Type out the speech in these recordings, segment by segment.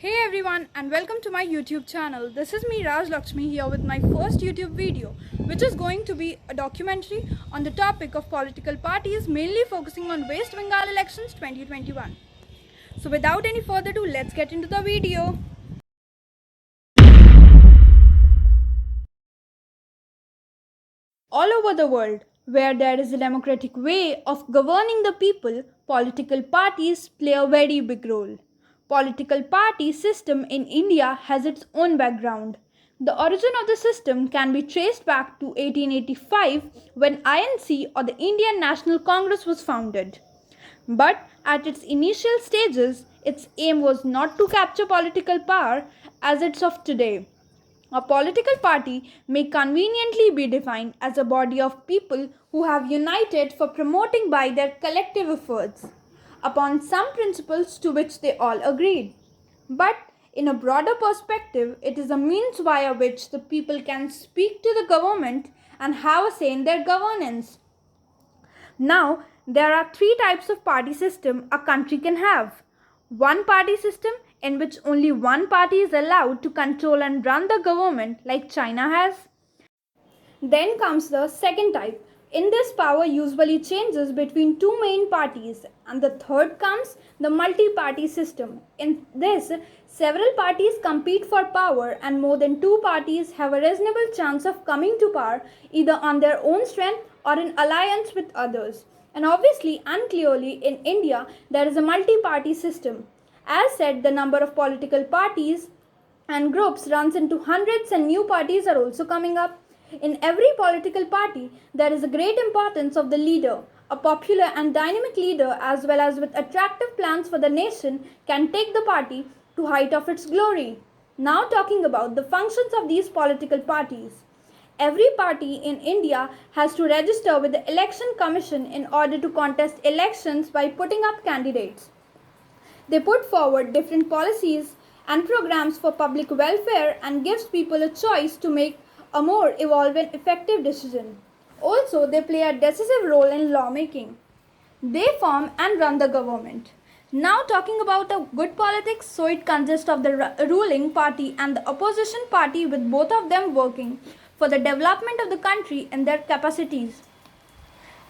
Hey everyone and welcome to my YouTube channel. This is me Raj Laxmi here with my first YouTube video, which is going to be a documentary on the topic of political parties, mainly focusing on West Bengal Elections 2021. So without any further ado, let's get into the video. All over the world, where there is a democratic way of governing the people, political parties play a very big role. Political party system in India has its own background. The origin of the system can be traced back to 1885 when INC or the Indian National Congress was founded. But at its initial stages, its aim was not to capture political power as it's of today. A political party may conveniently be defined as a body of people who have united for promoting by their collective efforts upon some principles to which they all agreed. But in a broader perspective, it is a means via which the people can speak to the government and have a say in their governance. Now, there are three types of party system a country can have. One party system in which only one party is allowed to control and run the government like China has. Then comes the second type. In this, power usually changes between two main parties. And the third comes the multi-party system. In this, several parties compete for power and more than two parties have a reasonable chance of coming to power either on their own strength or in alliance with others. And obviously, unclearly, in India, there is a multi-party system. As said, the number of political parties and groups runs into hundreds and new parties are also coming up. In every political party, there is a great importance of the leader. A popular and dynamic leader, as well as with attractive plans for the nation, can take the party to height of its glory. Now talking about the functions of these political parties. Every party in India has to register with the Election Commission in order to contest elections by putting up candidates. They put forward different policies and programs for public welfare and gives people a choice to make a more evolved and effective decision. Also, they play a decisive role in lawmaking. They form and run the government. Now talking about a good politics, so it consists of the ruling party and the opposition party with both of them working for the development of the country in their capacities.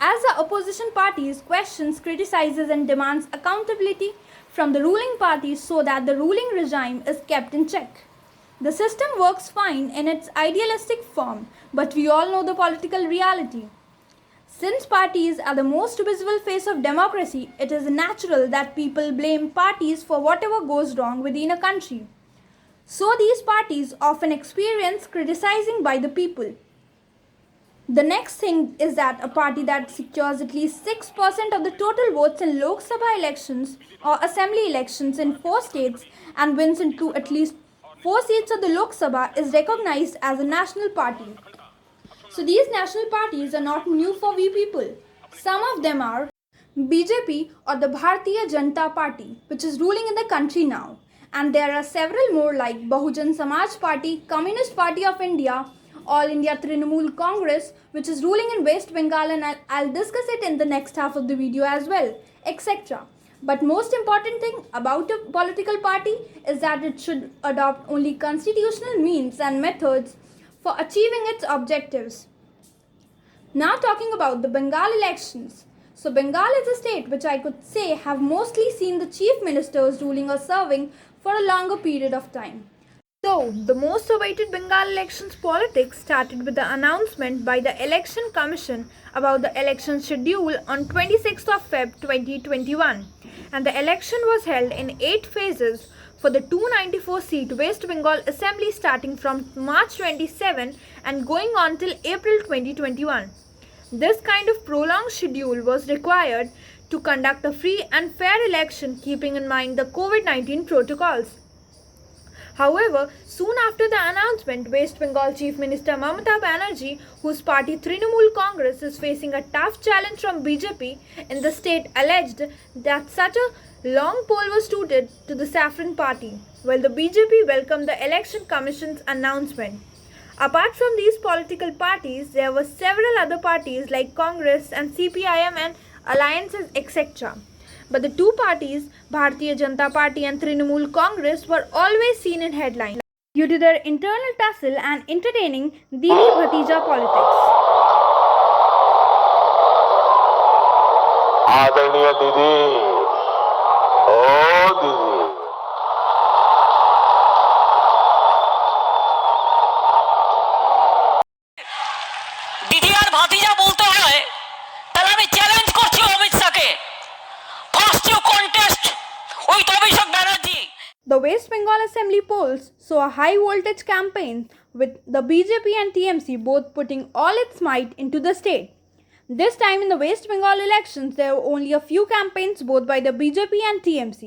As the opposition parties questions, criticizes and demands accountability from the ruling party so that the ruling regime is kept in check. The system works fine in its idealistic form, but we all know the political reality. Since parties are the most visible face of democracy, it is natural that people blame parties for whatever goes wrong within a country. So these parties often experience criticizing by the people. The next thing is that a party that secures at least 6% of the total votes in Lok Sabha elections or assembly elections in 4 states and wins into at least 4 seats of the Lok Sabha is recognized as a national party. So these national parties are not new for we people. Some of them are BJP or the Bharatiya Janata Party, which is ruling in the country now. And there are several more like Bahujan Samaj Party, Communist Party of India, All India Trinamool Congress, which is ruling in West Bengal, and I'll discuss it in the next half of the video as well, etc. But most important thing about a political party is that it should adopt only constitutional means and methods for achieving its objectives. Now talking about the Bengal elections. So Bengal is a state which I could say have mostly seen the chief ministers ruling or serving for a longer period of time. So, the most awaited Bengal elections politics started with the announcement by the Election Commission about the election schedule on 26th of Feb 2021, and the election was held in 8 phases for the 294-seat West Bengal Assembly starting from March 27 and going on till April 2021. This kind of prolonged schedule was required to conduct a free and fair election keeping in mind the COVID-19 protocols. However, soon after the announcement, West Bengal Chief Minister Mamata Banerjee, whose party Trinamool Congress is facing a tough challenge from BJP in the state, alleged that such a long poll was suited to the Saffron Party, while the BJP welcomed the Election Commission's announcement. Apart from these political parties, there were several other parties like Congress and CPIM and alliances, etc. But the two parties, Bharatiya Janata Party and Trinamool Congress, were always seen in headlines due to their internal tussle and entertaining Didi Bhatija politics. आदरणीय दीदी, ओ दीदी, দিদি আর ভাতিজা বলতে হয়, তাহলে আমি challenge করছি অমিত শাহকে, first you contest with Abhishek Banerjee. The West Bengal Assembly polls saw a high voltage campaign with the BJP and TMC both putting all its might into the state. This time in the West Bengal elections, there were only a few campaigns both by the BJP and TMC,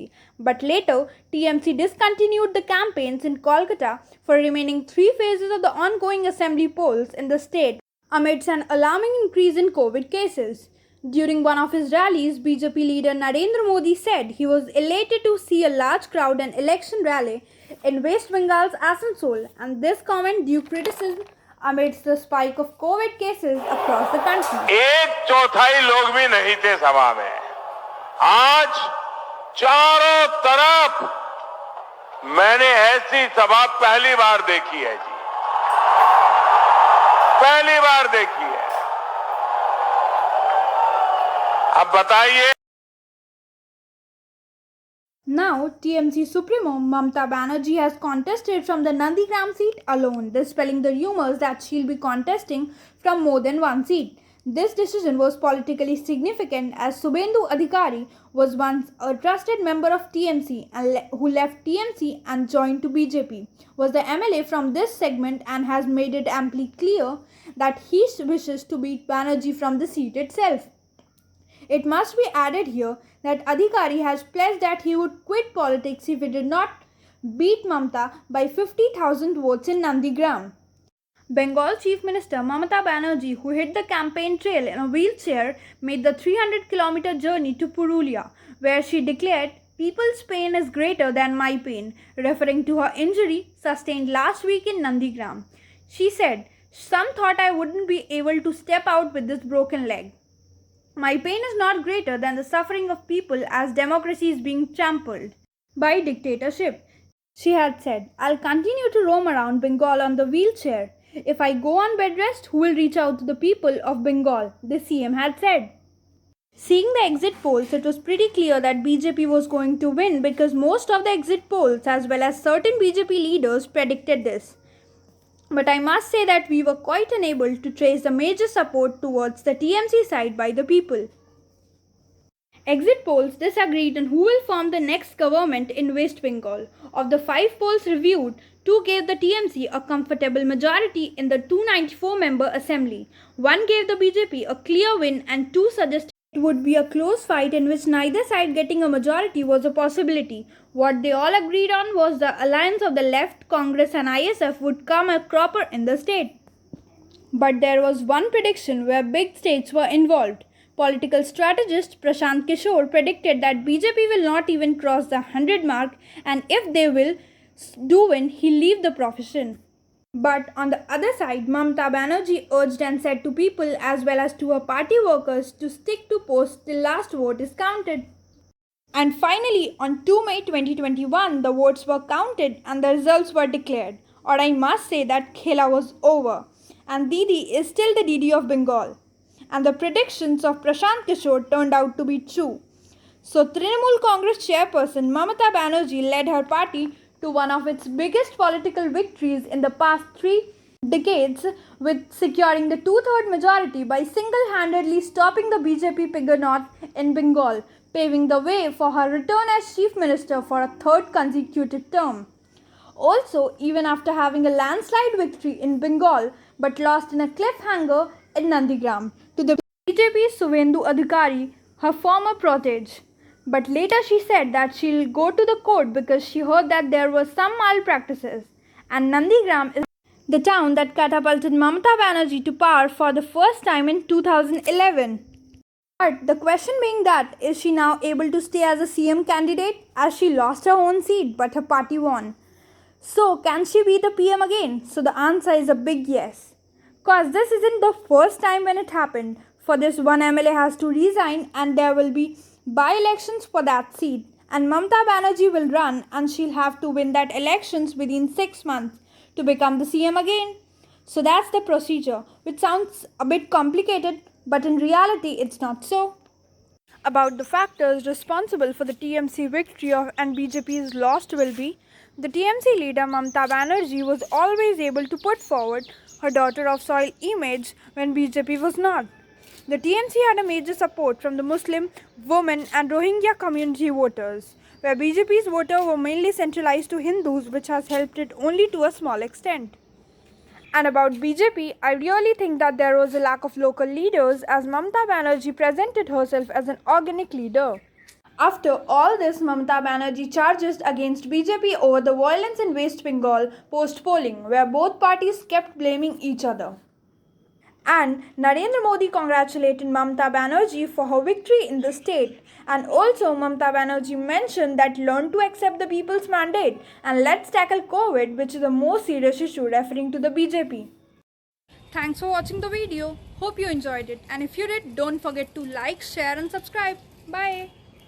but later TMC discontinued the campaigns in Kolkata for remaining 3 phases of the ongoing assembly polls in the state amidst an alarming increase in COVID cases. During one of his rallies, BJP leader Narendra Modi said he was elated to see a large crowd and election rally in West Bengal's Asansol, and this comment drew criticism amidst the spike of COVID cases across the country. एक चौथाई लोग भी नहीं थे सभा में। आज चारों तरफ मैंने ऐसी सभा पहली बार देखी है जी, पहली बार देखी है। अब बताइए। Now, TMC Supremo Mamata Banerjee has contested from the Nandigram seat alone, dispelling the rumors that she'll be contesting from more than one seat. This decision was politically significant as Subhendu Adhikari was once a trusted member of TMC and who left TMC and joined to BJP, was the MLA from this segment and has made it amply clear that he wishes to beat Banerjee from the seat itself. It must be added here that Adhikari has pledged that he would quit politics if he did not beat Mamata by 50,000 votes in Nandigram. Bengal Chief Minister Mamata Banerjee, who hit the campaign trail in a wheelchair, made the 300-kilometer journey to Purulia, where she declared, "People's pain is greater than my pain," referring to her injury sustained last week in Nandigram. She said, "Some thought I wouldn't be able to step out with this broken leg. My pain is not greater than the suffering of people as democracy is being trampled by dictatorship." She had said, "I'll continue to roam around Bengal on the wheelchair. If I go on bed rest, who will reach out to the people of Bengal?" the CM had said. Seeing the exit polls, it was pretty clear that BJP was going to win because most of the exit polls as well as certain BJP leaders predicted this. But I must say that we were quite unable to trace the major support towards the TMC side by the people. Exit polls disagreed on who will form the next government in West Bengal. Of the 5 polls reviewed, 2 gave the TMC a comfortable majority in the 294-member assembly. 1 gave the BJP a clear win and 2 suggested it would be a close fight in which neither side getting a majority was a possibility. What they all agreed on was the alliance of the left, Congress and ISF would come a cropper in the state. But there was one prediction where big states were involved. Political strategist Prashant Kishore predicted that BJP will not even cross the 100 mark, and if they will do win, he'll leave the profession. But on the other side, Mamata Banerjee urged and said to people as well as to her party workers to stick to post till last vote is counted. And finally, on 2 May 2021, the votes were counted and the results were declared. Or I must say that Khela was over, and Didi is still the Didi of Bengal. And the predictions of Prashant Kishore turned out to be true. So Trinamool Congress chairperson Mamata Banerjee led her party to one of its biggest political victories in the past 3 decades, with securing the 2/3 majority by single-handedly stopping the BJP Piggernoth in Bengal, paving the way for her return as chief minister for a 3rd consecutive term. Also, even after having a landslide victory in Bengal but lost in a cliffhanger in Nandigram to the BJP's Subhendu Adhikari, her former protege. But later she said that she'll go to the court because she heard that there were some malpractices. And Nandigram is the town that catapulted Mamata Banerjee to power for the first time in 2011. But the question being that, is she now able to stay as a CM candidate as she lost her own seat but her party won? So can she be the PM again? So the answer is a big yes. Cause this isn't the first time when it happened. For this, one MLA has to resign and there will be by-elections for that seat, and Mamata Banerjee will run and she'll have to win that elections within 6 months to become the CM again. So that's the procedure, which sounds a bit complicated, but in reality it's not so. About the factors responsible for the TMC victory and BJP's loss will be, the TMC leader Mamata Banerjee was always able to put forward her daughter of soil image when BJP was not. The TMC had a major support from the Muslim, women and Rohingya community voters, where BJP's voters were mainly centralized to Hindus, which has helped it only to a small extent. And about BJP, I really think that there was a lack of local leaders as Mamata Banerjee presented herself as an organic leader. After all this, Mamata Banerjee charged against BJP over the violence in West Bengal post-polling, where both parties kept blaming each other. And Narendra Modi congratulated Mamata Banerjee for her victory in the state. And also Mamata Banerjee mentioned that learn to accept the people's mandate and let's tackle COVID, which is the most serious issue, referring to the BJP. Thanks for watching the video. Hope you enjoyed it. And if you did, don't forget to like, share and subscribe. Bye.